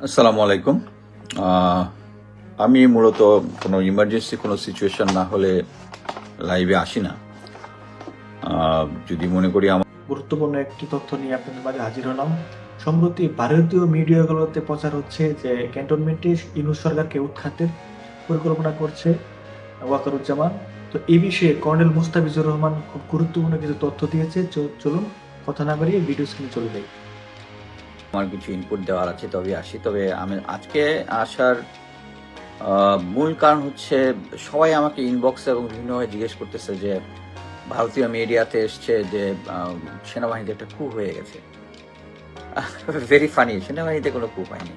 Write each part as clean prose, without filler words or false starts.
আসসালামু আলাইকুম। আহ, আমি মূলত কোনো ইমার্জেন্সি কোনো সিচুয়েশন না হলে লাইভে আসি না। যদি মনে করি আমার গুরুত্বপূর্ণ একটি তথ্য নিয়ে আপনাদের মাঝে হাজির হলাম। সম্প্রতি ভারতীয় মিডিয়াগুলোতে প্রচার হচ্ছে যে ক্যান্টনমেন্টে ইউনূস সরকারকে উৎখাতের পরিকল্পনা করছে ওয়াকারুজ্জামান। তো এই বিষয়ে কর্নেল মুস্তাফিজুর রহমান খুব গুরুত্বপূর্ণ কিছু তথ্য দিয়েছে। চলুন কথা না বাড়িয়ে ভিডিও স্ক্রিনে চলে যাই। কিছু ইনপুট দেওয়ার আছে, তবে আসি। তবে আমি আজকে আসার মূল কারণ হচ্ছে সবাই আমাকে ইনবক্সে এবং বিভিন্নভাবে জিজ্ঞেস করতেছে যে ভারতীয় মিডিয়াতে এসছে যে সেনাবাহিনীতে একটা কূপ হয়ে গেছে। Very funny. সেনাবাহিনীতে কোনো কূপ হয়নি,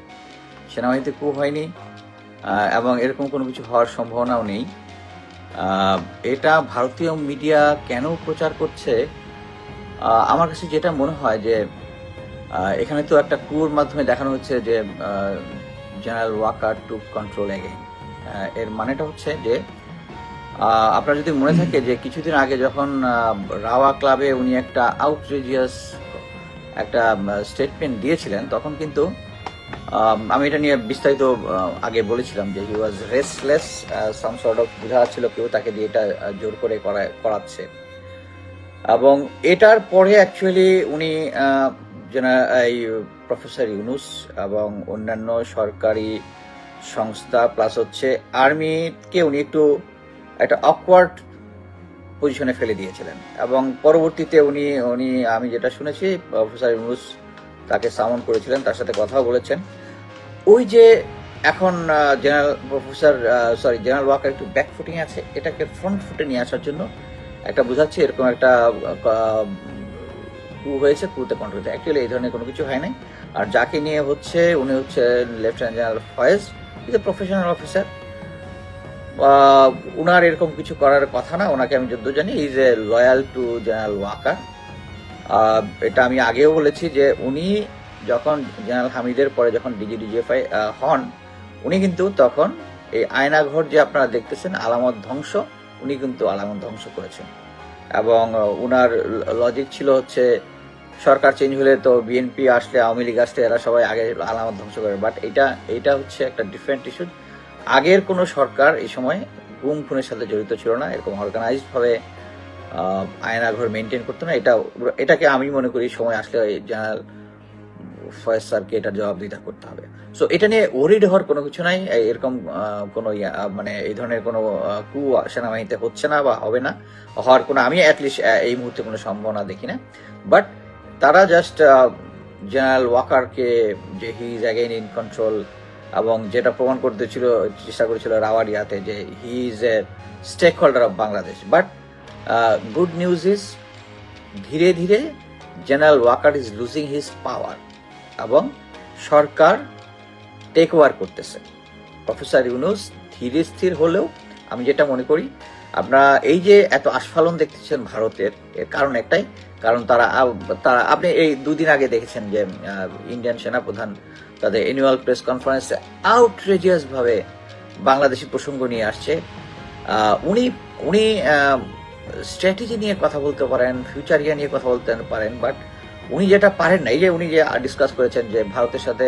সেনাবাহিনীতে কূপ হয়নি, এবং এরকম কোনো কিছু হওয়ার সম্ভাবনাও নেই। এটা ভারতীয় মিডিয়া কেন প্রচার করছে, আমার কাছে যেটা মনে হয় যে এখানে তো একটা কুর মাধ্যমে দেখানো হচ্ছে যে general Waker to control again. এর মানেটা হচ্ছে যে আপনার যদি মনে থাকে যে কিছুদিন আগে যখন রাওয়া ক্লাবে উনি একটা আউটরেজিয়াস একটা স্টেটমেন্ট দিয়েছিলেন, তখন কিন্তু আমি এটা নিয়ে বিস্তারিত আগে বলেছিলাম যে হি ওয়াজ রেস্টলেস, সাম সর্ট অফ বোঝা যাচ্ছিল কেউ তাকে দিয়ে এটা জোর করে করাচ্ছে। এবং এটার পরে অ্যাকচুয়ালি উনি এই প্রফেসর ইউনুস এবং অন্যান্য সরকারি সংস্থা প্লাস হচ্ছে আর্মিকে উনি একটু একটা অকওয়ার্ড পজিশনে ফেলে দিয়েছিলেন। এবং পরবর্তীতে উনি উনি আমি যেটা শুনেছি, প্রফেসর ইউনুস তাকে সামন করেছিলেন, তার সাথে কথাও বলেছেন। ওই যে এখন জেনারেল ওয়াকার একটু ব্যাক ফুটিং আছে, এটাকে ফ্রন্ট ফুটে নিয়ে আসার জন্য একটা বোঝাচ্ছে এরকম একটা কু হয়েছে, কুতে কন্ট্রোল হয়েছে। অ্যাকচুয়ালি এই ধরনের কোনো কিছু হয় নাই। আর যাকে নিয়ে হচ্ছে উনি হচ্ছে lieutenant general Faiz, is a professional officer. উনার এরকম কিছু করার কথা না, ওনাকে আমি যদ্দূর জানি is a loyal to general Waker. এটা আমি আগেও বলেছি যে উনি যখন জেনারেল হামিদের পরে যখন ডিজিএফআই হন, উনি কিন্তু তখন এই আয়নাঘর যে আপনারা দেখতেছেন আলামত ধ্বংস, উনি কিন্তু আলামত ধ্বংস করেছেন। এবং উনার লজিক ছিল হচ্ছে সরকার চেঞ্জ হলে তো বিএনপি আসলে, আওয়ামী লীগ আসলে এরা সবাই আগে আলামত ধ্বংস করে। বাট এইটা হচ্ছে একটা ডিফারেন্ট ইস্যু। আগের কোনো সরকার এই সময় গুম খুনের সাথে জড়িত ছিল না, এরকম অর্গানাইজড ভাবে আয়নাঘর মেনটেন করতো না। এটাকে আমি মনে করি সময় আসলে জেনারেল ফয়েজ স্যারকে এটার জবাবদিহিতা করতে হবে। সো এটা নিয়ে ওরিড হওয়ার কোনো কিছু নাই। এরকম কোনো মানে এই ধরনের কোনো কু সেনাবাহিনীতে হচ্ছে না বা হবে না, হওয়ার কোনো আমি অ্যাটলিস্ট এই মুহূর্তে কোনো সম্ভাবনা দেখি না। বাট তারা জাস্ট জেনারেল ওয়াকারকে যে he is again in control, এবং যেটা প্রমাণ করতে চেষ্টা করেছিল রাওয়ারিয়াতে যে he is a stake holder of Bangladesh. But good news is ধীরে ধীরে general Waker is losing his power এবং সরকার টেক ওভার করতেছে। প্রফেসর ইউনুস ধীরে স্থির হলেও আমি যেটা মনে করি, আপনারা এই যে এত আস্ফালন দেখতেছেন ভারতের, এর কারণ একটাই, কারণ তারা আপনি এই দুদিন আগে দেখেছেন যে ইন্ডিয়ান সেনাপ্রধান তাদের অ্যানুয়াল প্রেস কনফারেন্সে আউটরেজিয়াস ভাবে বাংলাদেশি প্রসঙ্গ নিয়ে আসছে। উনি উনি স্ট্র্যাটেজি নিয়ে কথা বলতে পারেন, ফিউচার ইয়ে নিয়ে কথা বলতে পারেন, বাট উনি যেটা পারেন না, এই যে উনি যে ডিসকাস করেছেন যে ভারতের সাথে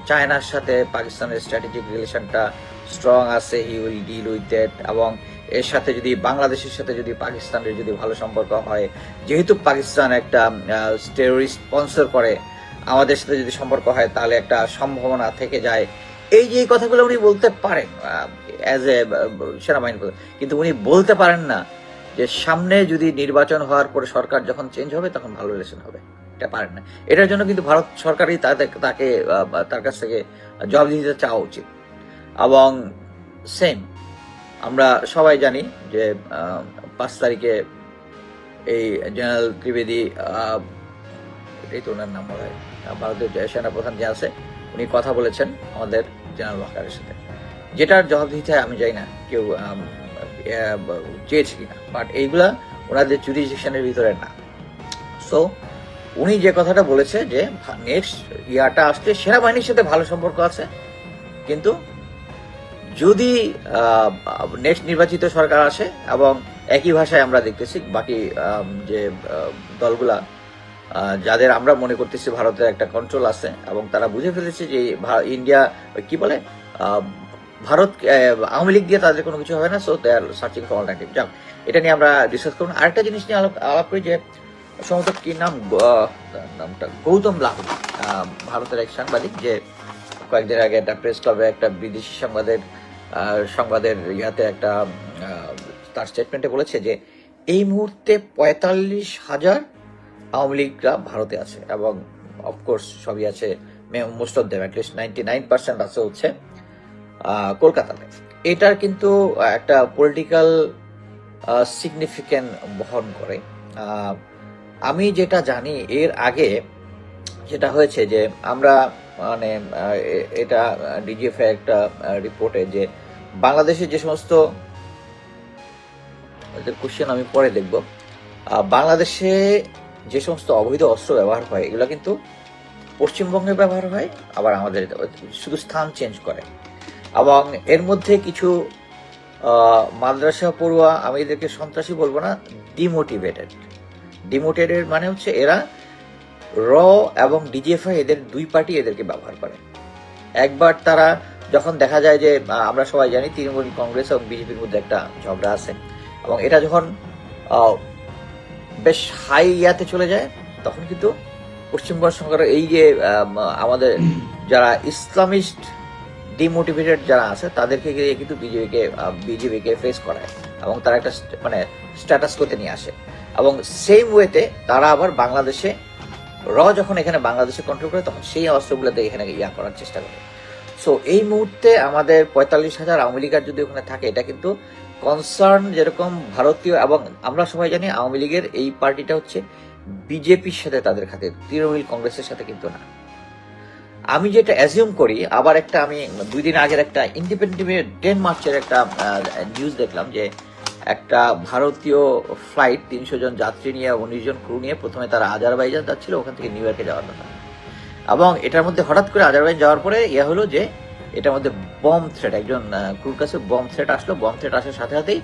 চায়নার সাথে পাকিস্তানের স্ট্র্যাটেজিক রিলেশনটা স্ট্রং আছে, he will deal with that. এবং এর সাথে যদি বাংলাদেশের সাথে যদি পাকিস্তানের যদি ভালো সম্পর্ক হয়, যেহেতু পাকিস্তান একটা টেরোরিস্ট স্পন্সর করে, আমাদের সাথে যদি সম্পর্ক হয় তাহলে একটা সম্ভাবনা থেকে যায়। এই যে কথাগুলো উনি বলতে পারেন অ্যাজ এ সেনাবাহিনী, কিন্তু উনি বলতে পারেন না যে সামনে যদি নির্বাচন হওয়ার পরে সরকার যখন চেঞ্জ হবে তখন ভালো রিলেশন হবে। এটা পারেন না। এটার জন্য কিন্তু ভারত সরকারই তাকে তার কাছ থেকে জবাবদিহিতা চাওয়া উচিত। এবং সেম আমরা সবাই জানি যে 5 তারিখে এই জেনারেল ত্রিবেদী, এটাই তো ওনার নাম বলা হয়, ভারতের সেনাপ্রধান যে আছে, উনি কথা বলেছেন আমাদের জেনারেল ওয়াকারের সাথে, যেটার জবাবদিহিতা আমি জানি না কেউ চেয়েছে কিনা, বাট এইগুলা ওনাদের জুডিশনের ভিতরে না। সো উনি যে কথাটা বলেছে যে নেক্সট ইয়ারটা আসলে সেনাবাহিনীর সাথে ভালো সম্পর্ক আছে, কিন্তু যদি নেক্সট নির্বাচিত সরকার আসে, এবং একই ভাষায় আমরা দেখতেছি বাকি যে দলগুলা যাদের আমরা মনে করতেছি ভারতের একটা কন্ট্রোল আছে, এবং তারা বুঝে ফেলেছে যে ইন্ডিয়া কি বলে ভারত আওয়ামী লীগ দিয়ে তাদের কোনো কিছু হবে না, so they are searching for alternative. যাক, এটা নিয়ে আমরা ডিসকাস করব। আরেকটা জিনিস নিয়ে আলাপ করি যে সম্ভবত কি নামটা গৌতম লাহোরি, ভারতের এক সাংবাদিক, যে কয়েকদিন আগে একটা প্রেস ক্লাবে একটা বিদেশি সংবাদের ইয়াতে একটা তার স্টেটমেন্টে বলেছে যে এই মুহূর্তে 45,000 আওয়ামী লীগরা ভারতে আছে, এবং অফকোর্স সবই আছে, মোস্ট অফ দেম অ্যাটলিস্ট 99% আছে হচ্ছে কলকাতাতে। এটার কিন্তু একটা পলিটিক্যাল সিগনিফিকেন্ট বহন করে। আমি যেটা জানি, এর আগে যেটা হয়েছে যে আমরা মানে এটা ডিজিএফআই একটা রিপোর্টে যে বাংলাদেশে যে সমস্ত কোশ্চেন আমি পরে দেখব, বাংলাদেশে যে সমস্ত অবৈধ অস্ত্র ব্যবহার হয় এগুলো কিন্তু পশ্চিমবঙ্গে ব্যবহার হয়, আবার আমাদের শুধু স্থান চেঞ্জ করে। এবং এর মধ্যে কিছু মাদ্রাসা পড়ুয়া, আমি এদেরকে সন্ত্রাসী বলবো না, ডিমোটিভেটেড মানে হচ্ছে এরা র এবং ডিজিএফআই এদের দুই পার্টি এদেরকে ব্যবহার করে। একবার তারা যখন দেখা যায় যে আমরা সবাই জানি তৃণমূল কংগ্রেস এবং বিজেপির মধ্যে একটা ঝগড়া আছে, এবং এটা যখন বেশ হাই ইয়াতে চলে যায়, তখন কিন্তু পশ্চিমবঙ্গ সরকার এই যে আমাদের যারা ইসলামিস্ট ডিমোটিভেটেড যারা আছে তাদেরকে গিয়ে কিন্তু বিজেপিকে ফেস করায়, এবং তারা একটা মানে স্ট্যাটাস করতে নিয়ে আসে। এবং সেম ওয়েতে তারা আবার বাংলাদেশে যখন এখানে বাংলাদেশে কন্ট্রোল করে, তখন সেই অস্ত্রগুলোতে এখানে ইয়া করার চেষ্টা করে। সো এই মুহূর্তে আমাদের 45,000 আওয়ামী লীগার যদি ওখানে থাকে, এটা কিন্তু কনসার্ন যেরকম ভারতীয়, এবং আমরা সবাই জানি আওয়ামী লীগের এই পার্টিটা হচ্ছে বিজেপির সাথে তাদের খাতির, তৃণমূল কংগ্রেসের সাথে কিন্তু না। আমি যেটা অ্যাজিউম করি, আবার একটা আমি 2 দিন আগের একটা ইন্ডিপেন্ডেন্ট ডেনমার্কের একটা নিউজ দেখলাম যে একটা ভারতীয় ফ্লাইট 300 জন যাত্রী নিয়ে 19 জন ক্রু নিয়ে প্রথমে তারা আজারবাইজান যাচ্ছিল, ওখান থেকে নিউ ইয়র্কে যাওয়ার কথা। এবং এটার মধ্যে হঠাৎ করে আজারবাইজান যাওয়ার পরে হলো যে এটার মধ্যে বম থ্রেট, একজন ক্রুর কাছে বম থ্রেট আসলো। বম থ্রেট আসার সাথে সাথেই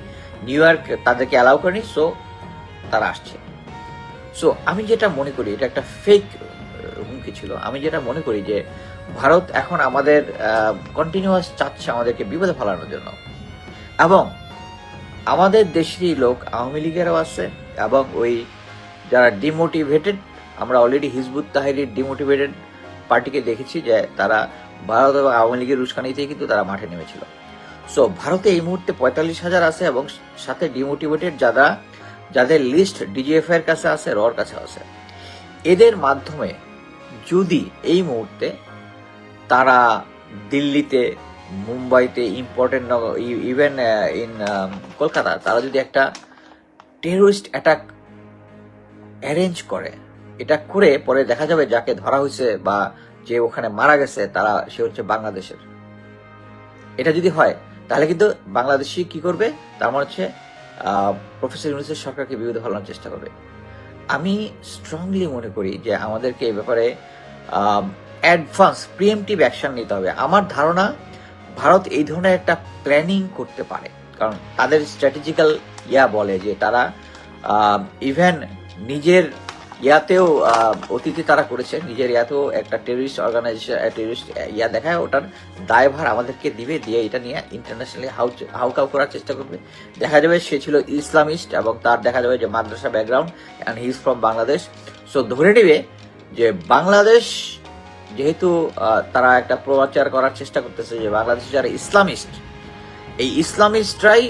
নিউ ইয়র্ক তাদেরকে অ্যালাউ করেনি, সো তারা আসছে। সো আমি যেটা মনে করি এটা একটা ফেক হুমকি ছিল। আমি যেটা মনে করি যে ভারত এখন আমাদের কন্টিনিউয়াস চাচ্ছে আমাদেরকে বিপদে ফেলানোর জন্য, এবং আমাদের দেশেরই লোক আওয়ামী লীগেরও আছে, এবং ওই যারা ডিমোটিভেটেড, আমরা অলরেডি হিজবুত তাহরির ডিমোটিভেটেড পার্টিকে দেখেছি যে তারা ভারত এবং আওয়ামী লীগের উস্কানিতেই কিন্তু তারা মাঠে নেমেছিল। সো ভারতে এই মুহূর্তে 45,000 আছে, এবং সাথে ডিমোটিভেটেড যাদের লিস্ট ডিজিএফআই এর কাছে আছে, রর কাছে আছে। এদের মাধ্যমে যদি এই মুহূর্তে তারা দিল্লিতে, মুম্বাইতে, ইম্পর্টেন্ট ইভেন ইন কলকাতা, তারা যদি একটা টেরোরিস্ট অ্যাটাক অ্যারেঞ্জ করে, এটা করে পরে দেখা যাবে যাকে ধরা হয়েছে বা যে ওখানে মারা গেছে সে হচ্ছে বাংলাদেশের। এটা যদি হয় তাহলে কিন্তু বাংলাদেশি কি করবে, তার মানে হচ্ছে প্রফেসর ইউনূসের সরকারকে বিরুদ্ধে ফেলানোর চেষ্টা করবে। আমি স্ট্রংলি মনে করি যে আমাদেরকে এই ব্যাপারে অ্যাডভান্স প্রিএমটিভ অ্যাকশন নিতে হবে। আমার ধারণা ভারত এই ধরনের একটা প্ল্যানিং করতে পারে, কারণ তাদের স্ট্র্যাটেজিক্যাল বলে যে তারা ইভেন নিজের ইয়াতেও অতীতে তারা করেছে, নিজের ইয়াতেও একটা টেররিস্ট অর্গানাইজেশন টেররিস্ট দেখায়, ওটার দায়ভার আমাদেরকে দিবে, দিয়ে এটা নিয়ে ইন্টারন্যাশনালি হাউকাউ করার চেষ্টা করবে। দেখা যাবে সে ছিল ইসলামিস্ট, এবং তার দেখা যাবে যে মাদ্রাসা background, and he is from Bangladesh. So ধরে নেবে যে বাংলাদেশ যেহেতু তারা একটা প্রচার করার চেষ্টা করতেছে যে বাংলাদেশে যারা ইসলামিস্ট, এই ইসলামিস্টরাই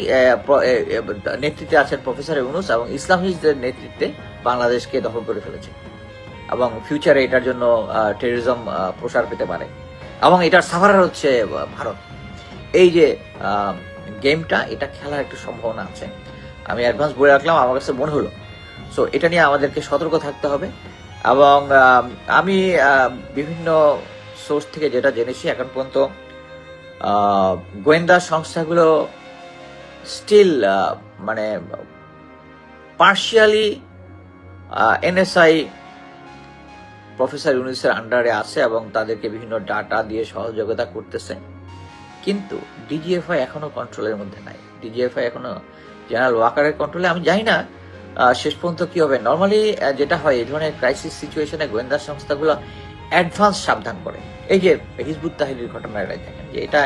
নেতৃত্বে আছেন প্রফেসর ইউনূস, এবং ইসলামিস্টদের নেতৃত্বে বাংলাদেশকে দখল করে ফেলেছে, এবং ফিউচারে এটার জন্য টেররিজম প্রসার পেতে পারে, এবং এটার সাফারার হচ্ছে ভারত। এই যে গেমটা, এটা খেলার একটু সম্ভাবনা আছে। আমি অ্যাডভান্স বলে রাখলাম, আমার কাছে মনে হলো। সো এটা নিয়ে আমাদেরকে সতর্ক থাকতে হবে। এবং আমি বিভিন্ন সোর্স থেকে যেটা জেনেছি, এখন পর্যন্ত গোয়েন্দা সংস্থাগুলো স্টিল মানে পার্শিয়ালি এনএসআই প্রফেসর ইউনূসের আন্ডারে আছে, এবং তাদেরকে বিভিন্ন ডাটা দিয়ে সহযোগিতা করতেছে। কিন্তু ডিজিএফআই এখনো কন্ট্রোলের মধ্যে নাই। ডিজিএফআই এখনো জেনারেল ওয়াকারের কন্ট্রোলে। আমি জানি না শেষ পর্যন্ত কি হবে? নর্মালি যেটা হয় এই ধরনের ক্রাইসিস সিচুয়েশনে গোয়েন্দা সংস্থাগুলো অ্যাডভান্স সাবধান করে। এই যে হিজবুত তাহরির ঘটনাটাই দেখেন, যে এটা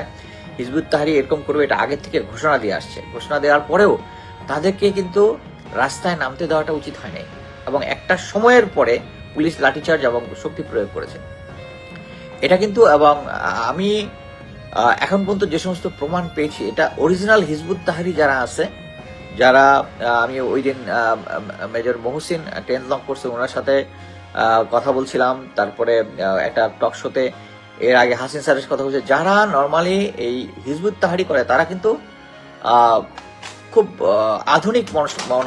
হিজবুত তাহরির এরকম করবে এটা আগের থেকে ঘোষণা দিয়ে আসছে। ঘোষণা দেওয়ার পরেও তাদেরকে কিন্তু রাস্তায় নামতে দেওয়াটা উচিত হয় নাই, এবং একটা সময়ের পরে পুলিশ লাঠিচার্জ এবং শক্তি প্রয়োগ করেছে। এটা কিন্তু, এবং আমি এখন পর্যন্ত যে সমস্ত প্রমাণ পেয়েছি, এটা অরিজিনাল হিজবুত তাহরি যারা আছে, যারা আমি ওই দিন মেজর মহসিন 10 লং করছে, ওনার সাথে কথা বলছিলাম, তারপরে একটা টক শোতে এর আগে হাসিন স্যারের কথা বলছে, যারা নর্মালি এই হিজবুত তাহরি করে তারা কিন্তু খুব আধুনিক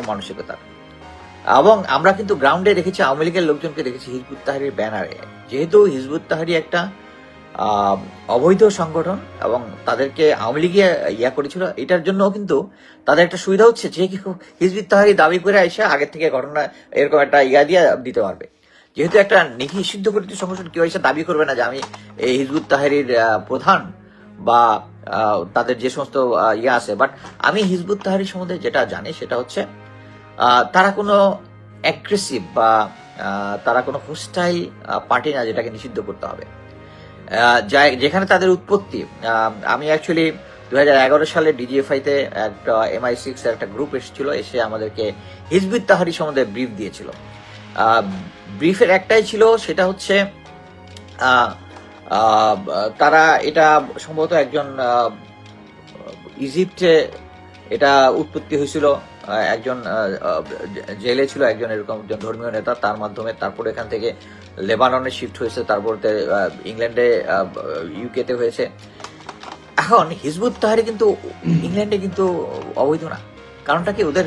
মানসিকতা। এবং আমরা কিন্তু গ্রাউন্ডে দেখেছি, আওয়ামী লীগের লোকজনকে দেখেছি হিজবুত তাহরির ব্যানারে। যেহেতু হিজবুত তাহরি একটা অবৈধ সংগঠন এবং তাদেরকে আওয়ামী লীগে ইয়া করেছিল, এটার জন্য কিন্তু তাদের একটা সুবিধা হচ্ছে যে হিজবুত তাহরি দাবি করে এসে আগের থেকে ঘটনা এরকম একটা ইয়া দিয়ে দিতে পারবে। যেহেতু একটা নিষিদ্ধ ঘটিত সংগঠন কেউ এসে দাবি করবে না যে আমি এই হিজবুত তাহরির প্রধান বা তাদের যে সমস্ত ইয়া আছে। বাট আমি হিজবুত তাহরির সম্বন্ধে যেটা জানি সেটা হচ্ছে তারা কোনো অ্যাগ্রেসিভ বা তারা কোনো হোস্টাইল পার্টি না যেটাকে নিষিদ্ধ করতে হবে। যেখানে তাদের উৎপত্তি, আমি অ্যাকচুয়ালি 2011 সালে ডিজিএফআইতে একটা MI6 এর একটা গ্রুপ এসেছিল, এসে আমাদেরকে হিজবুত তাহরি সম্বন্ধে ব্রিফ দিয়েছিল। ব্রিফের একটাই ছিল, সেটা হচ্ছে তারা এটা সম্ভবত একজন ইজিপ্টে এটা উৎপত্তি হয়েছিল, একজন জেলে ছিল একজন এরকম ধর্মীয় নেতা, তার মাধ্যমে তারপরে এখান থেকে লেবাননে শিফট হয়েছে, তারপরে ইংল্যান্ডে ইউকেতে হয়েছে। এখন হিজবুত তাহরি কিন্তু ইংল্যান্ডে কিন্তু অবৈধ না। কারণটা কি? ওদের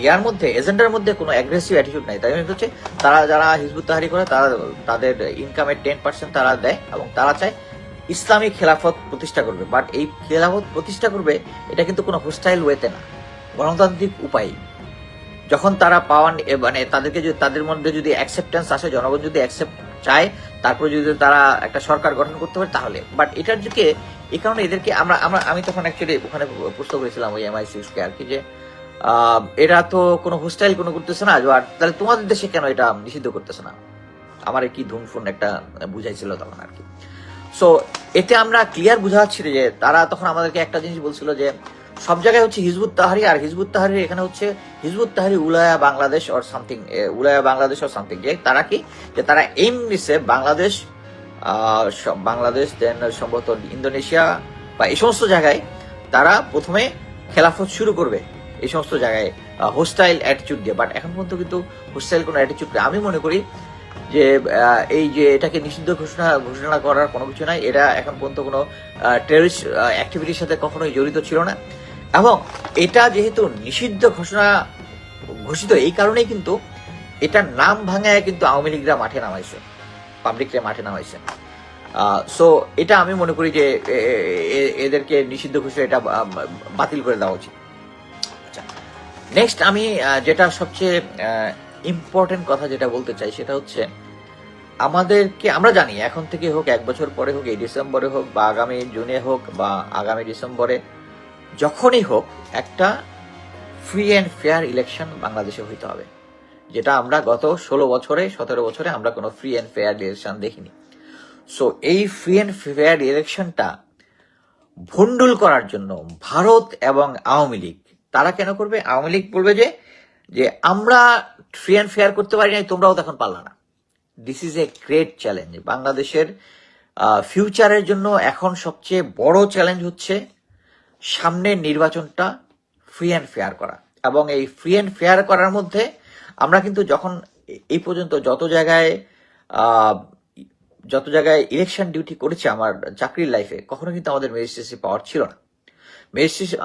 ইয়ার মধ্যে, এজেন্ডার মধ্যে কোনো অ্যাগ্রেসিভ অ্যাটিটিউড নাই। তাই হচ্ছে তারা যারা হিজবুত তাহরি করে তারা তাদের ইনকামের 10% তারা দেয় এবং তারা চায় ইসলামিক খেলাফত প্রতিষ্ঠা করবে। বাট এই খেলাফত প্রতিষ্ঠা করবে এটা কিন্তু কোনো হোস্টাইল ওয়েতে না, গণতান্ত্রিক উপায়। যখন তারা পাওয়ান, মানে তাদেরকে যদি তাদের মধ্যে যদি অ্যাকসেপ্টেন্স আসে, জনগণ যদি অ্যাকসেপ্ট চায়, তারপরে যদি তারা একটা সরকার গঠন করতে পারে তাহলে। বাট এটার দিকে এই কারণে এদেরকে আমি তখন অ্যাকচুয়ালি ওখানে প্রশ্ন করেছিলাম ওই MI6-কে আর কি, যে এরা তো কোনো হোস্টাইল কোনো করতেছে না, আর তাহলে তোমাদের দেশে কেন এটা নিষিদ্ধ করতেছে না? আমার কি ধুনফুন একটা বুঝাইছিল তখন আর কি। সো এতে আমরা ক্লিয়ার বোঝা যাচ্ছি যে তারা তখন আমাদেরকে একটা জিনিস বলছিল যে সব জায়গায় হচ্ছে হিজবুত তাহরি, আর হিজবুত তাহরি এখানে হচ্ছে হিজবুত তাহরি উলায়া বাংলাদেশ অর সামথিং, যে তারা কি, যে তারা এইম নিছে বাংলাদেশ দেন সম্ভবত ইন্দোনেশিয়া বা এই সমস্ত জায়গায় তারা প্রথমে খেলাফত শুরু করবে, এই সমস্ত জায়গায় হোস্টাইল অ্যাটিটিউড দিয়ে। বাট এখন পর্যন্ত কিন্তু হোস্টাইল কোনো অ্যাটিটিউড, আমি মনে করি যে এই যে এটাকে নিষিদ্ধ ঘোষণা করার কোনো কিছু নাই। এরা এখন পর্যন্ত কোনো টেররিস্ট অ্যাক্টিভিটির সাথে কখনোই জড়িত ছিল না। এবং এটা যেহেতু নিষিদ্ধ ঘোষিত, এই কারণেই কিন্তু এটার নাম ভাঙায় কিন্তু আওয়ামী লীগরা মাঠে নামাইছে, পাবলিকরা মাঠে নামাইছে। সো এটা আমি মনে করি যে এদেরকে নিষিদ্ধ ঘোষণা এটা বাতিল করে দেওয়া উচিত। আচ্ছা, নেক্সট আমি যেটা সবচেয়ে ইম্পর্টেন্ট কথা যেটা বলতে চাই সেটা হচ্ছে আমাদেরকে, আমরা জানি এখন থেকে হোক, 1 বছর পরে হোক, এই ডিসেম্বরে হোক বা আগামী জুনে হোক বা আগামী ডিসেম্বরে যখনই হোক, একটা ফ্রি অ্যান্ড ফেয়ার ইলেকশন বাংলাদেশে হইতে হবে, যেটা আমরা গত 17 বছরে আমরা কোনো ফ্রি অ্যান্ড ফেয়ার ইলেকশন দেখিনি। সো এই ফ্রি অ্যান্ড ফেয়ার ইলেকশনটা ভণ্ডুল করার জন্য ভারত এবং আওয়ামী লীগ, তারা কেন করবে? আওয়ামী লীগ বলবে যে আমরা ফ্রি অ্যান্ড ফেয়ার করতে পারি নাই, তোমরাও তখন পারলা না। This is a great challenge. বাংলাদেশের ফিউচারের জন্য এখন সবচেয়ে বড় চ্যালেঞ্জ হচ্ছে সামনের নির্বাচনটা ফ্রি অ্যান্ড ফেয়ার করা। এবং এই ফ্রি অ্যান্ড ফেয়ার করার মধ্যে আমরা কিন্তু যখন এই পর্যন্ত যত জায়গায় ইলেকশন ডিউটি করেছি আমার চাকরির লাইফে, কখনো কিন্তু আমাদের ম্যাজিস্ট্রেসি পাওয়ার ছিল না।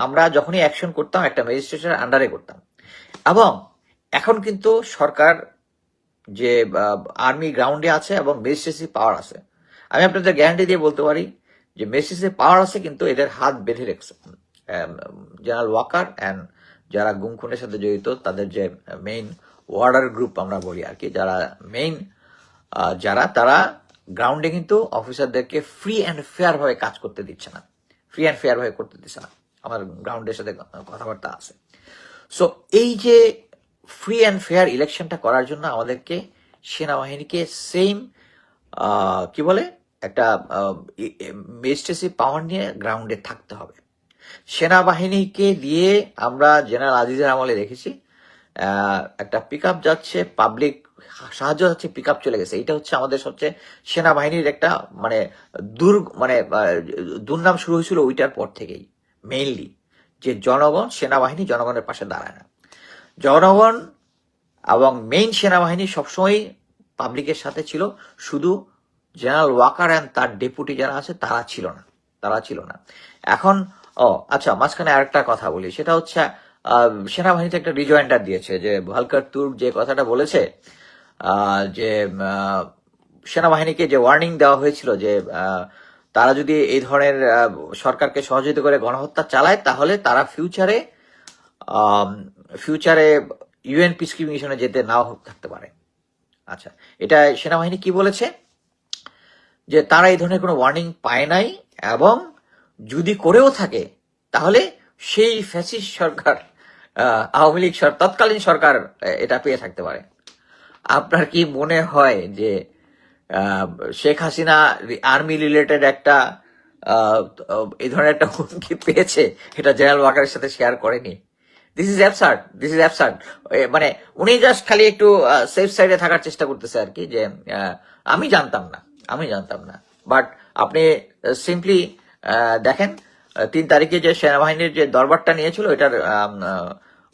আমরা যখনই অ্যাকশন করতাম একটা ম্যাজিস্ট্রেটের আন্ডারে করতাম। এবং এখন কিন্তু সরকার যে আর্মি গ্রাউন্ডে আছে এবং ম্যাজিস্ট্রেসি পাওয়ার আছে, আমি আপনাদের গ্যারান্টি দিয়ে বলতে পারি যে ম্যাজিস্ট্রেসি পাওয়ার আছে, কিন্তু এদের হাত বেঁধে রেখেছে জেনারেল ওয়াকার অ্যান্ড যারা গুম খুনের সাথে জড়িত, তাদের যে মেইন ওয়ার্ডার গ্রুপ আমরা বলি আর কি, যারা মেইন তারা গ্রাউন্ডে কিন্তু অফিসারদেরকে ফ্রি অ্যান্ড ফেয়ার ভাবে কাজ করতে দিচ্ছে না, ফ্রি অ্যান্ড ফেয়ার ভাবে করতে দিচ্ছে না। আমার গ্রাউন্ডের সাথে কথাবার্তা আছে। সো এই যে ফ্রি অ্যান্ড ফেয়ার ইলেকশনটা করার জন্য আমাদেরকে সেনাবাহিনীকে সেম কি বলে একটা ম্যাজিস্ট্রেসি পাওয়ার নিয়ে গ্রাউন্ডে থাকতে হবে। সেনাবাহিনীকে দিয়ে আমরা জেনারেল আজিজের আমলে দেখেছি একটা পিক আপ যাচ্ছে, পাবলিক সাহায্য হচ্ছে, পিক আপ চলে গেছে। এটা হচ্ছে আমাদের সবচেয়ে সেনাবাহিনীর একটা মানে দুর্নাম শুরু হয়েছিল ওইটার পর থেকেই, মেইনলি যে জনগণ, সেনাবাহিনী জনগণের পাশে দাঁড়ায় না। জনগণ এবং মেইন সেনাবাহিনী সবসময় পাবলিকের সাথে ছিল, শুধু জেনারেল ওয়াকার অ্যান্ড তার ডেপুটি যারা আছে তারা ছিল না। এখন আচ্ছা, মাঝখানে আরেকটা কথা বলি, সেটা হচ্ছে সেনাবাহিনীতে একটা রিজয়েন্ডার দিয়েছে যে ভালকার তুর্ক যে কথাটা বলেছে যে সেনাবাহিনীকে যে ওয়ার্নিং দেওয়া হয়েছিল যে তারা যদি এই ধরনের সরকারকে সহযোগিতা করে গণহত্যা চালায় তাহলে তারা ফিউচারে ইউএন পিসকিপিং মিশনে যেতে নাও থাকতে পারে। আচ্ছা, এটা সেনাবাহিনী কি বলেছে যে তারা এই ধরনের কোনো ওয়ার্নিং পায় নাই, এবং যদি করেও থাকে তাহলে সেই ফ্যাসিস্ট সরকার আওয়ামী লীগ তৎকালীন সরকার এটা পেয়ে থাকতে পারে। আপনার কি মনে হয় যে শেখ হাসিনা আর্মি রিলেটেড একটা এই ধরনের একটা হুমকি পেয়েছে, এটা জেনারেল ওয়াকারের সাথে শেয়ার করেনি? This is absurd. মানে উনি জাস্ট খালি একটু সেফ সাইডে থাকার চেষ্টা করতেছে আর কি, যে আমি জানতাম না। বাট আপনি সিম্পলি দেখেন 3 তারিখে যে সেনাবাহিনীর যে দরবারটা নিয়েছিল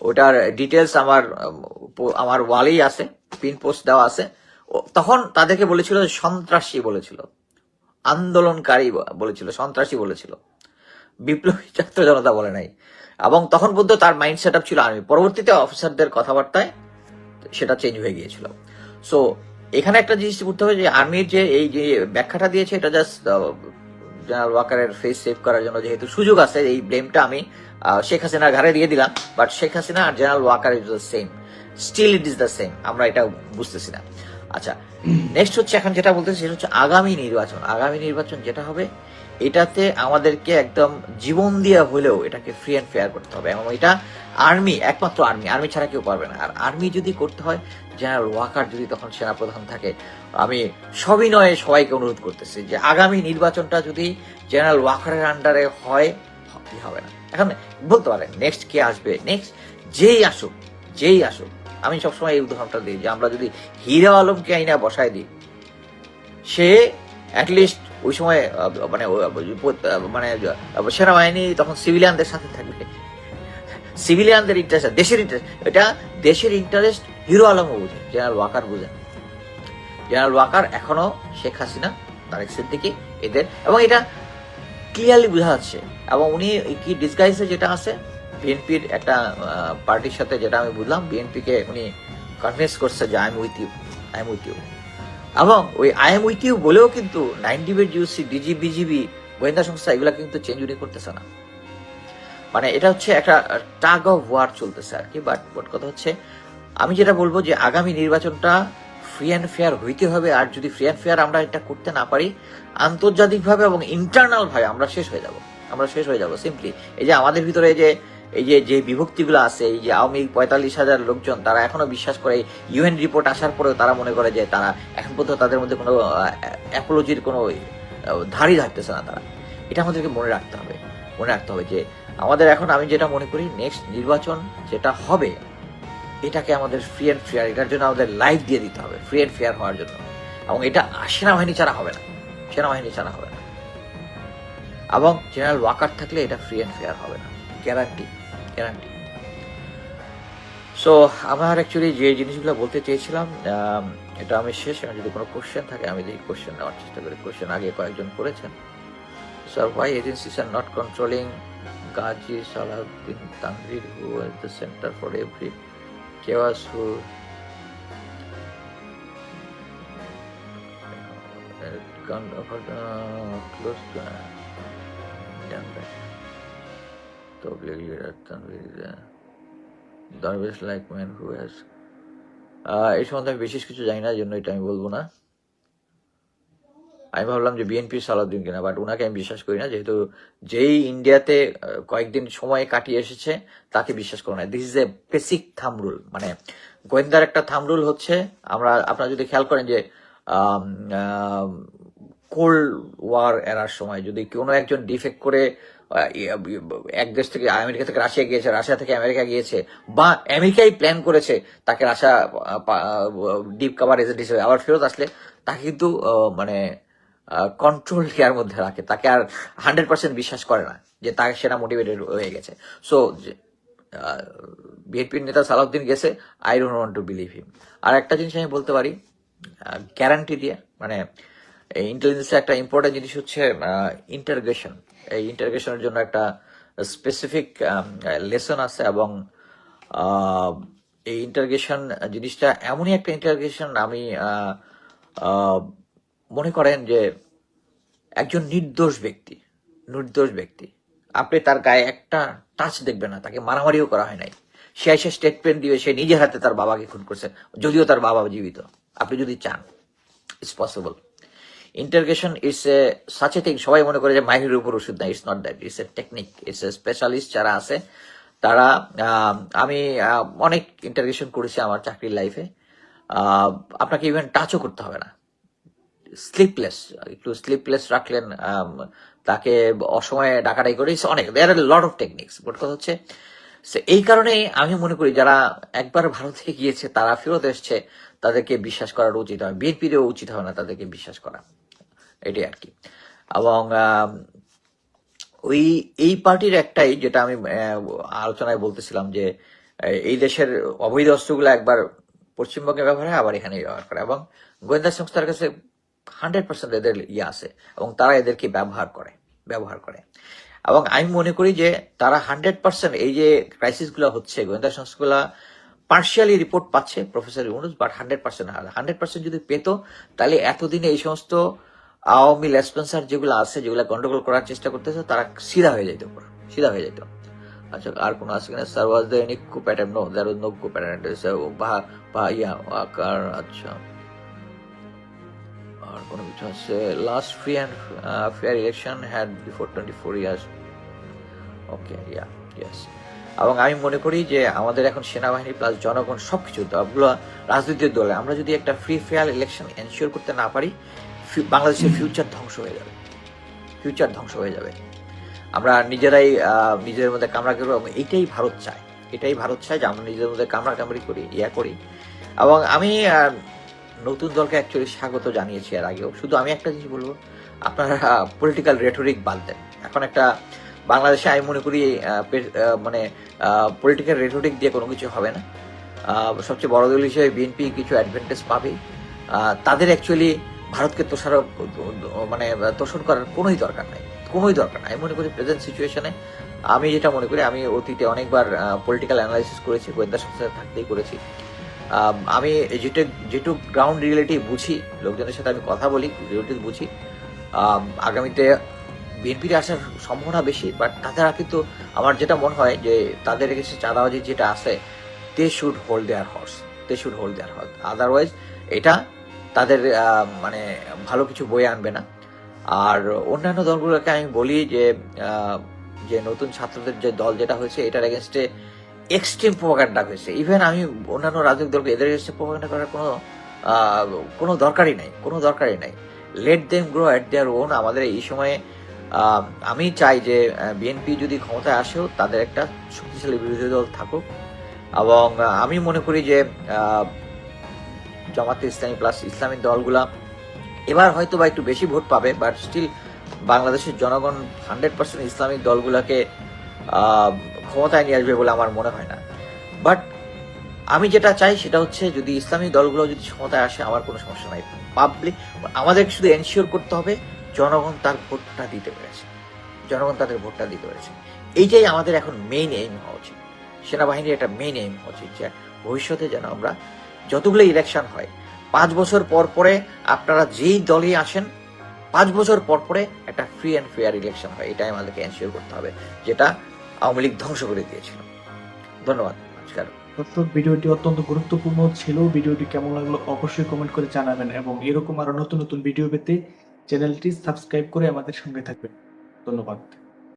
ওটার ডিটেলস আমার ওয়ালেই আছে, পিন পোস্ট দেওয়া আছে। তখন তাদেরকে বলেছিল সন্ত্রাসী বলেছিল, আন্দোলনকারী বলেছিল, সন্ত্রাসী বলেছিল, বিপ্লবী ছাত্র জনতা বলে নাই। এবং তখন পর্যন্ত তার মাইন্ড সেট আপ ছিল আর্মি। পরবর্তীতে অফিসারদের কথাবার্তায় সেটা চেঞ্জ হয়ে গিয়েছিল। সো এখানে একটা জিনিস বুঝতে হবে যে আর্মির যে এই যে ব্যাখ্যাটা দিয়েছে এটা জাস্ট জেনারেল ওয়াকারের ফেস সেভ করার জন্য, যেহেতু সুযোগ আছে। এই ব্লেমটা আমি শেখ হাসিনার ঘাড়ে দিয়ে দিলাম, বাট শেখ হাসিনা আর general Waker is the same, still it is the same. আমরা এটা বুঝতেছি না। আচ্ছা, নেক্সট হচ্ছে এখন যেটা বলতেছি সেটা হচ্ছে আগামী নির্বাচন যেটা হবে, এটাতে আমাদেরকে একদম জীবন দিয়ে হলেও এটাকে ফ্রি অ্যান্ড ফেয়ার করতে হবে। এবং এটা একমাত্র আর্মি ছাড়া কেউ পারবে না। আর আর্মি যদি করতে হয়, জেনারেল ওয়াকার যদি তখন সেনাপ্রধান থাকে, আমি সবিনয়ে সবাইকে অনুরোধ করতেছি যে আগামী নির্বাচনটা যদি জেনারেল ওয়াকারের আন্ডারে হয়, হবে না। এখন বলতে পারেন নেক্সট কে আসবে, নেক্সট যেই আসুক, আমি সবসময় এই উদাহরণটা দিই যে আমরা যদি হিরা আলমকে আইনা বসায় দিই, সে অ্যাটলিস্ট ওই সময় মানে সেনাবাহিনী তখন সিভিলিয়ানদের সাথে থাকবে, সিভিলিয়ানদের ইন্টারেস্ট, দেশের ইন্টারেস্ট, এটা দেশের ইন্টারেস্ট হিরো আলমও বুঝে, জেনারেল ওয়াকার বুঝে। জেনারেল ওয়াকার এখনো শেখ হাসিনা, তারেক সিদ্দিকী এদের, এবং এটা ক্লিয়ারলি বোঝা যাচ্ছে। এবং উনি কি ডিসগাইজে যেটা আছে বিএনপির একটা পার্টির সাথে, যেটা আমি বুঝলাম, বিএনপিকে উনি কনভিন্স করছে যে আই এম উইথ ইউ। এবং ওই আই এম উইথ ইউ বলেও কিন্তু 90 জিওসি, ডিজি, বিজিবি, গোয়েন্দা সংস্থা এগুলা কিন্তু চেঞ্জ উনি করতেছে না। মানে এটা হচ্ছে একটা টাগ অফ ওয়ার চলতেছে আর কি। বাট কথা হচ্ছে, আমি যেটা বলবো যে আগামী নির্বাচনটা ফ্রি অ্যান্ড ফেয়ার হইতে হবে। আর যদি ফ্রি অ্যান্ড ফেয়ার আমরা এটা করতে না পারি, আন্তর্জাতিকভাবে এবং ইন্টারনাল ভাবে আমরা শেষ হয়ে যাব সিম্পলি। এই যে আমাদের ভিতরে যে বিভক্তিগুলো আছে, এই যে আওয়ামী 45,000 লোকজন, তারা এখনো বিশ্বাস করে, ইউএন রিপোর্ট আসার পরেও তারা মনে করে যে তারা এখন পর্যন্ত তাদের মধ্যে কোনো অ্যাপোলজির কোনো ধারই থাকতেছে না তারা। এটা আমাদেরকে মনে রাখতে হবে যে আমাদের এখন, আমি যেটা মনে করি, নেক্সট নির্বাচন যেটা হবে এটাকে আমাদের ফ্রি অ্যান্ড ফেয়ার, এটার জন্য আমাদের লাইফ দিয়ে দিতে হবে ফ্রি অ্যান্ড ফেয়ার হওয়ার জন্য। এবং এটা সেনাবাহিনী ছাড়া হবে না। এবং জেনারেল ওয়াকার থাকলে এটা ফ্রি অ্যান্ড ফেয়ার হবে না, গ্যারান্টি। সো আমার অ্যাকচুয়ালি যে জিনিসগুলো বলতে চেয়েছিলাম, এটা আমি শেষ। যদি কোনো কোশ্চেন থাকে আমি দেখি কোশ্চেন নেওয়ার চেষ্টা করি। কোশ্চেন আগে কয়েকজন করেছেন। Sir, why agencies are not controlling Gaji Salahuddin Tanvir, who is the center for every chaos, who can't offer close to damn that. Totally leader Tanvir is a Darvish like man who has এই সম্বন্ধে আমি বিশেষ কিছু জানি না, জন্য এটা আমি বলবো না। আমি ভাবলাম যে বিএনপির সালাউদ্দিন কিনা, বাট ওনাকে আমি বিশ্বাস করি না, যেহেতু যেই ইন্ডিয়াতে কয়েকদিন সময় কাটিয়ে এসেছে তাকে বিশ্বাস করো না। দিস ইজ এ বেসিক থাম রুল, মানে গোয়েন্দার একটা থাম রুল হচ্ছে, আপনারা যদি খেয়াল করেন যে কোল্ড ওয়ার এরার সময় যদি কোনো একজন ডিফেক্ট করে এক দেশ থেকে আমেরিকা থেকে রাশিয়া গিয়েছে, রাশিয়া থেকে আমেরিকা গিয়েছে, বা আমেরিকাই প্ল্যান করেছে তাকে রাশিয়া ডিপ কাভার এজেন্ট হিসেবে আবার ফেরত আসলে, তাকে কিন্তু মানে কন্ট্রোল কেয়ার মধ্যে রাখে, তাকে আর 100% বিশ্বাস করে না যে তাকে সেটা মোটিভেটেড হয়ে গেছে। সো বিএনপির নেতা সালাউদ্দিন গেছে, I don't want to believe him. আর একটা জিনিস আমি বলতে পারি গ্যারান্টি দিয়ে, মানে ইন্টেলিজেন্সের একটা ইম্পর্টেন্ট জিনিস হচ্ছে ইন্টারগ্রেশন। এই ইন্টারগ্রেশনের জন্য একটা স্পেসিফিক লেসন আছে, এবং এই ইন্টারগ্রেশন জিনিসটা এমনই একটা ইন্টারগ্রেশন, আমি মনে করেন যে একজন নির্দোষ ব্যক্তি আপনি তার গায়ে একটা টাচ দেখবেন না, তাকে মারামারিও করা হয় নাই, সে এসে স্টেটমেন্ট দিবে সে নিজের হাতে তার বাবাকে খুন করছে, যদিও তার বাবা জীবিত। আপনি যদি চান, it's possible. Integration it's a such a thing. সবাই মনে করে যে মাহিরের উপর ওষুধ নাই, it's not that, it's a technique, it's a specialist যারা আছে তারা। আমি অনেক ইন্টারগ্রেশন করেছি আমার চাকরির লাইফে। আপনাকে ইভেন টাচও করতে হবে না, একটু স্লিপলেস রাখলেন, তাকে অসময়ে ডাকাডাকি করে, অনেক দেয়ার আর লট অফ টেকনিক্স। বাট কথা হচ্ছে এই কারণে আমি মনে করি যারা একবার ভারতে গিয়েছে তারা ফেরত এসছে, তাদেরকে বিশ্বাস করার উচিত হয়, বিএনপিরও উচিত হবে না তাদেরকে বিশ্বাস করা, এটাই আর কি। এবং এই পার্টির একটাই, যেটা আমি আলোচনায় বলতেছিলাম, যে এই দেশের অবৈধ অস্ত্রগুলো একবার পশ্চিমবঙ্গে ব্যবহার হয়, আবার এখানে ব্যবহার করে, এবং গোয়েন্দা সংস্থার কাছে 100% এদের ইয়ে আছে, এবং তারা এদেরকে ব্যবহার করে। এবং আমি মনে করি যে তারা 100% এই যে ক্রাইসিস গুলো হচ্ছে, গোয়েন্দা সংস্থাগুলা পার্শিয়ালি রিপোর্ট পাচ্ছে প্রফেসর ইউনুস, বাট 100% যদি পেত, তাহলে এতদিনে এই সমস্ত আওয়ামী লেসপেন্সার যেগুলো আছে, যেগুলো গন্ডগোল করার চেষ্টা করতেছে, তারা সিধা হয়ে যেত। আচ্ছা, আর কোন আছে কিনা? Sir, was there any coup pattern? No, there was no coup pattern. আচ্ছা, আর কোনো কিছু আছে? Last free and fair election had before 24 years. Okay, yes. এবং আমি মনে করি যে আমাদের এখন সেনাবাহিনী প্লাস জনগণ সবকিছু দলগুলো, রাজনৈতিক দলে, আমরা যদি একটা ফ্রি ফেয়ার ইলেকশন এনশিওর করতে না পারি, বাংলাদেশের ফিউচার ধ্বংস হয়ে যাবে। আমরা নিজেরাই নিজেদের মধ্যে কামড়া করবো, এবং এটাই ভারত চায় যে আমরা নিজেদের মধ্যে কামড়ি করি, করি। এবং আমি নতুন দলকে অ্যাকচুয়ালি স্বাগত জানিয়েছি এর আগেও। শুধু আমি একটা জিনিস বলবো, আপনারা পলিটিক্যাল রেটরিক বাদ দেন। এখন একটা বাংলাদেশে আমি মনে করি মানে পলিটিক্যাল রেটরিক দিয়ে কোনো কিছু হবে না। সবচেয়ে বড় দল হিসেবে বিএনপি কিছু অ্যাডভান্টেজ পাবে। তাদের অ্যাকচুয়ালি ভারতকে তোষণ করার কোনোই দরকার নাই। আমি মনে করি প্রেজেন্ট সিচুয়েশনে, আমি যেটা মনে করি, আমি অতীতে অনেকবার পলিটিক্যাল অ্যানালাইসিস করেছি, গোয়েন্দা সংস্থায় থাকতেই করেছি। আমি যেটুকু গ্রাউন্ড রিয়েলিটি বুঝি, লোকজনের সাথে আমি কথা বলি, রিয়েলিটি বুঝি, আগামীতে বিএনপির আসার সম্ভাবনা বেশি। বাট তাছাড়া কিন্তু আমার যেটা মনে হয় যে তাদের কাছে চাঁদাবাজি যেটা আছে, they should hold their horse. Otherwise এটা তাদের মানে ভালো কিছু বয়ে আনবে না। আর অন্যান্য দলগুলোকে আমি বলি যে নতুন ছাত্রদের যে দল যেটা হয়েছে, এটার এগেনস্টে এক্সট্রিম প্রোপাগান্ডা হয়েছে। ইভেন আমি অন্যান্য রাজনৈতিক দলকে এদের এগেনস্টে প্রোপাগান্ডা করার কোনো দরকারই নাই। Let them grow at their own. আমাদের এই সময়ে আমি চাই যে বিএনপি যদি ক্ষমতায় আসেও, তাদের একটা শক্তিশালী বিরোধী দল থাকুক। এবং আমি মনে করি যে জামাতে ইসলামী প্লাস ইসলামী দলগুলা এবার হয়তো বা একটু বেশি ভোট পাবে, বাট স্টিল বাংলাদেশের জনগণ 100% ইসলামিক দলগুলোকে ক্ষমতায় নিয়ে আসবে বলে আমার মনে হয় না। বাট আমি যেটা চাই সেটা হচ্ছে, যদি ইসলামিক দলগুলো যদি ক্ষমতায় আসে, আমার কোনো সমস্যা নাই। পাবলিক, আমাদের শুধু এনশিওর করতে হবে জনগণ তাদের ভোটটা দিতে পেরেছে। এইটাই আমাদের এখন মেইন এইম হওয়া উচিত। সেনাবাহিনীর একটা মেইন এইম হওয়া উচিত যে ভবিষ্যতে যেন আমরা যতগুলো ইলেকশন হয়, 5 বছর পরে আপনারা যেই দলে আসেন, 5 বছর পরে একটা ফ্রি অ্যান্ড ফেয়ার ইলেকশন হয়। এটাই আমাদেরকে এনশিওর করতে হবে, যেটা আওয়ামী লীগ ধ্বংস করে দিয়েছিল। ধন্যবাদ, নমস্কার। দর্শক, ভিডিওটি অত্যন্ত গুরুত্বপূর্ণ ছিল। ভিডিওটি কেমন লাগলো অবশ্যই কমেন্ট করে জানাবেন, এবং এরকম আরো নতুন নতুন ভিডিও পেতে চ্যানেলটি সাবস্ক্রাইব করে আমাদের সঙ্গে থাকবেন। ধন্যবাদ।